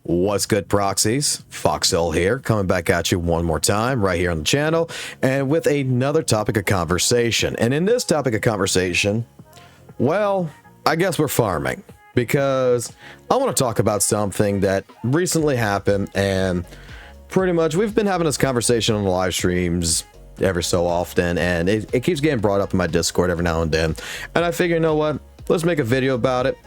What's good, proxies? Foxel here, coming back at you one more time right here on the channel, and with another topic of conversation. And in this topic of conversation, well, I guess we're farming, because I want to talk about something that recently happened, and pretty much we've been having this conversation on the live streams every so often, and it keeps getting brought up in my Discord every now and then. And I figure, you know what? Let's make a video about it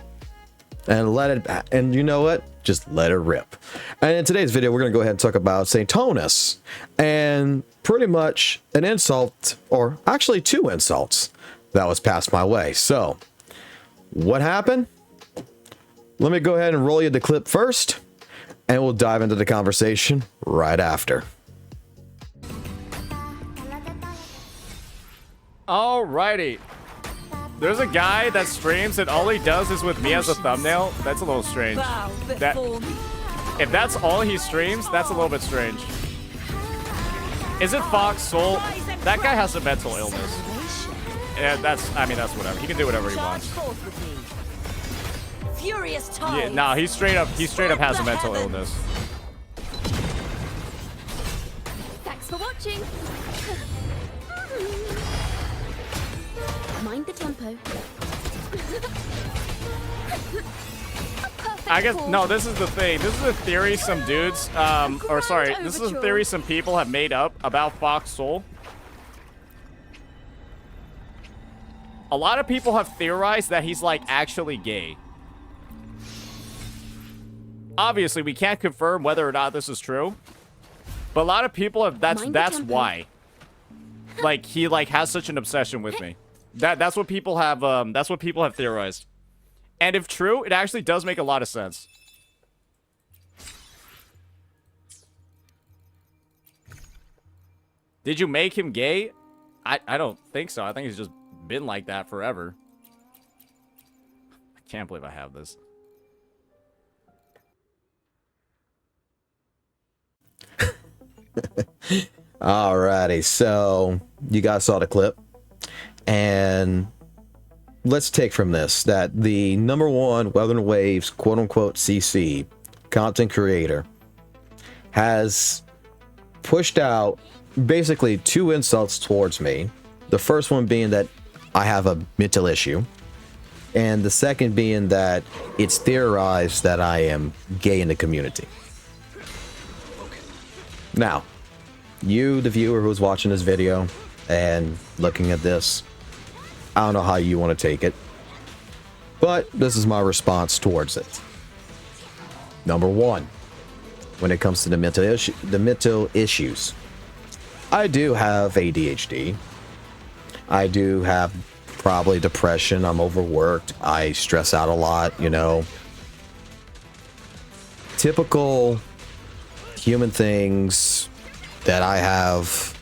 and let it, and you know what? Just let it rip. And in today's video, we're going to go ahead and talk about Zenless and pretty much an insult, or actually two insults, that was passed my way. So, what happened? Let me go ahead and roll you the clip first, and we'll dive into the conversation right after. Alrighty. There's a guy that streams and all he does is with me as a thumbnail. That's a little strange. If that's all he streams, that's a little bit strange. Is it Fox Soul? That guy has a mental illness. Yeah, that's whatever. He can do whatever he wants. Yeah, nah, he straight up has a mental illness. Thanks for watching. Mind the tempo. I guess, no, this is the thing. This is a theory some dudes, this is a theory some people have made up about Fox Soul. A lot of people have theorized that he's, like, actually gay. Obviously, we can't confirm whether or not this is true. But a lot of people have, that's why. Like, he, like, has such an obsession with me. That's what people have theorized. And if true, it actually does make a lot of sense. Did you make him gay? I don't think so. I think he's just been like that forever. I can't believe I have this. Alrighty, so you guys saw the clip. And let's take from this that the #1 Weather Waves quote-unquote CC content creator has pushed out basically two insults towards me. The first one being that I have a mental issue, and the second being that it's theorized that I am gay in the community. Now, you, the viewer who's watching this video and looking at this, I don't know how you want to take it, but this is my response towards it. #1, when it comes to the mental issues, I do have ADHD. I do have probably depression. I'm overworked. I stress out a lot, you know. Typical human things that I have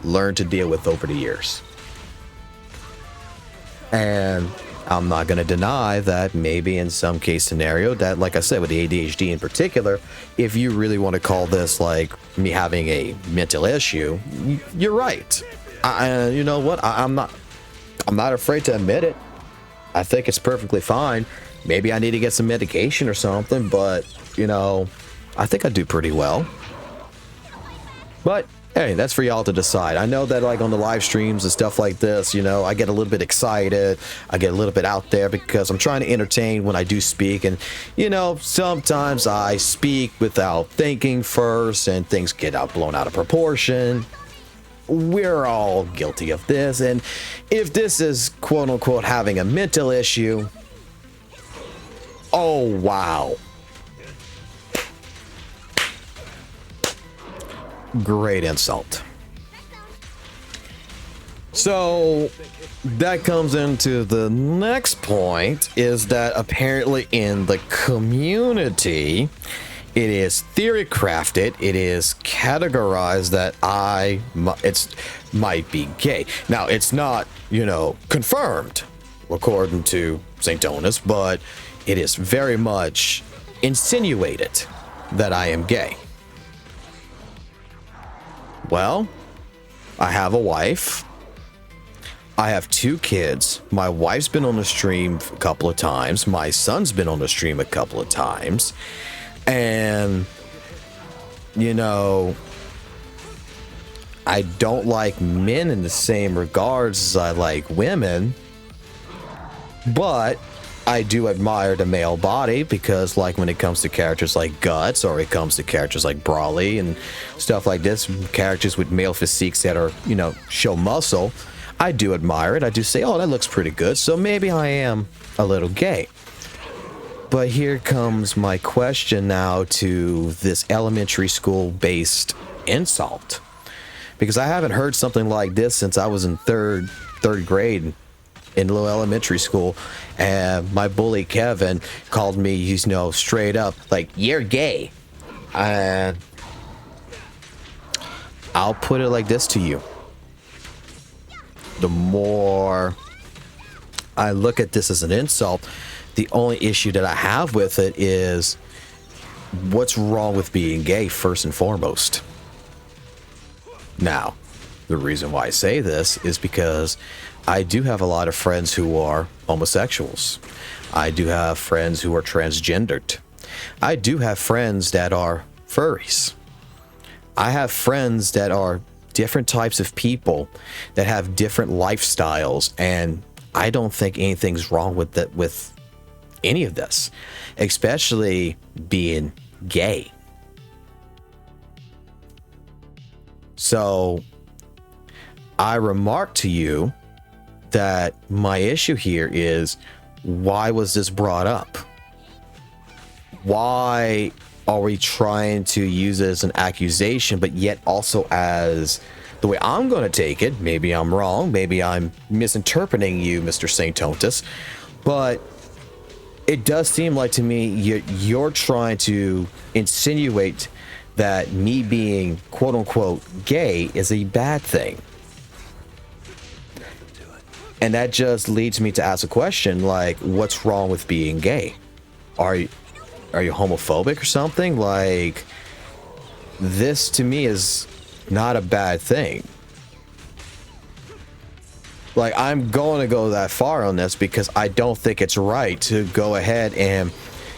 learned to deal with over the years. And I'm not going to deny that maybe in some case scenario that, like I said, with the ADHD in particular, if you really want to call this like me having a mental issue, you're right. You know what? I'm not afraid to admit it. I think it's perfectly fine. Maybe I need to get some medication or something, but, you know, I think I do pretty well. But hey, that's for y'all to decide. I know that, like, on the live streams and stuff like this, you know, I get a little bit excited. I get a little bit out there because I'm trying to entertain when I do speak. And, you know, sometimes I speak without thinking first and things get blown out of proportion. We're all guilty of this. And if this is, quote unquote, having a mental issue, oh, wow. Great insult. So that comes into the next point, is that apparently in the community it is theory crafted, it is categorized that it might be gay. Now, it's not, you know, confirmed according to Zenless, but it is very much insinuated that I am gay. Well, I have a wife. I have 2 kids. My wife's been on the stream a couple of times. My son's been on the stream a couple of times. And, you know, I don't like men in the same regards as I like women, but I do admire the male body because, like, when it comes to characters like Guts, or it comes to characters like Brawly and stuff like this, characters with male physiques that are, you know, show muscle, I do admire it. I do say, oh, that looks pretty good, so maybe I am a little gay. But here comes my question now to this elementary school based insult, because I haven't heard something like this since I was in third grade in little elementary school, and my bully Kevin called me, you know, straight up, like, you're gay. And I'll put it like this to you. The more I look at this as an insult, the only issue that I have with it is, what's wrong with being gay, first and foremost? Now, the reason why I say this is because I do have a lot of friends who are homosexuals. I do have friends who are transgendered. I do have friends that are furries. I have friends that are different types of people that have different lifestyles, and I don't think anything's wrong with that, with any of this, especially being gay. So I remark to you that my issue here is, why was this brought up? Why are we trying to use it as an accusation, but yet also as, the way I'm going to take it, maybe I'm wrong, maybe I'm misinterpreting you, Mr. Saint Tontus, but it does seem like to me you're trying to insinuate that me being quote-unquote gay is a bad thing. And that just leads me to ask a question, like, what's wrong with being gay? Are you homophobic or something? Like, this to me is not a bad thing. Like, I'm going to go that far on this because I don't think it's right to go ahead and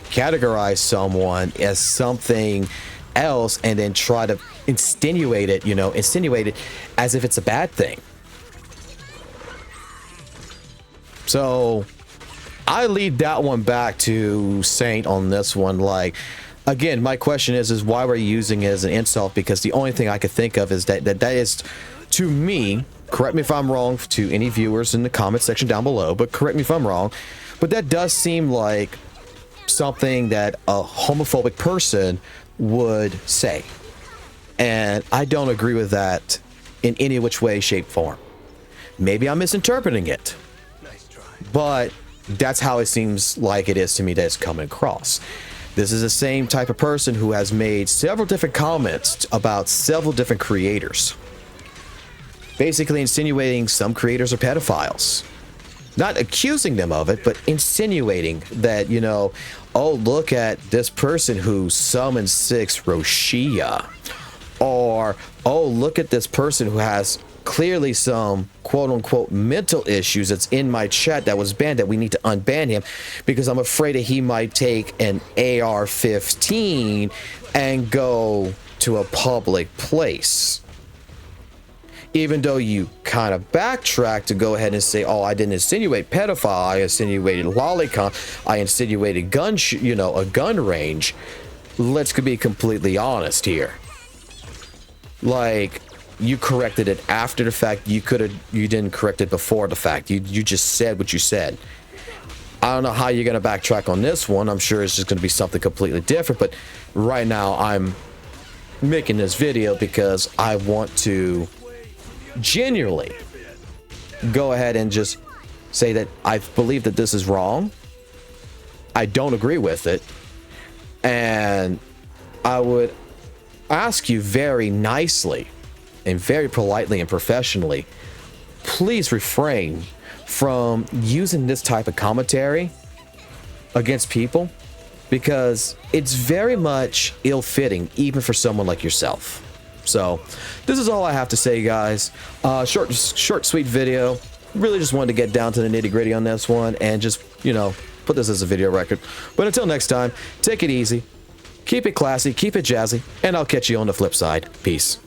categorize someone as something else and then try to insinuate it as if it's a bad thing. So I lead that one back to Saint on this one. Like, again, my question is why we're using it as an insult, because the only thing I could think of is that is, to me, correct me if I'm wrong, to any viewers in the comment section down below, but correct me if I'm wrong, but that does seem like something that a homophobic person would say. And I don't agree with that in any which way, shape, form. Maybe I'm misinterpreting it, but that's how it seems like it is to me that it's coming across. This is the same type of person who has made several different comments about several different creators, basically insinuating some creators are pedophiles. Not accusing them of it, but insinuating that, you know, oh, look at this person who summoned 6 Roshia. Or, oh, look at this person who has clearly some quote-unquote mental issues that's in my chat that was banned, that we need to unban him because I'm afraid that he might take an AR-15 and go to a public place. Even though you kind of backtrack to go ahead and say, oh, I didn't insinuate pedophile, I insinuated lolicon, I insinuated a gun range. Let's be completely honest here. Like, you corrected it after the fact. You didn't correct it before the fact. You just said what you said. I don't know how you're going to backtrack on this one. I'm sure it's just going to be something completely different. But right now, I'm making this video because I want to genuinely go ahead and just say that I believe that this is wrong. I don't agree with it. And I would ask you very nicely and very politely and professionally, please refrain from using this type of commentary against people, because it's very much ill-fitting even for someone like yourself. So this is all I have to say, guys. Short sweet video. Really just wanted to get down to the nitty-gritty on this one and just, put this as a video record. But until next time, take it easy, Keep it classy, keep it jazzy, and I'll catch you on the flip side. Peace.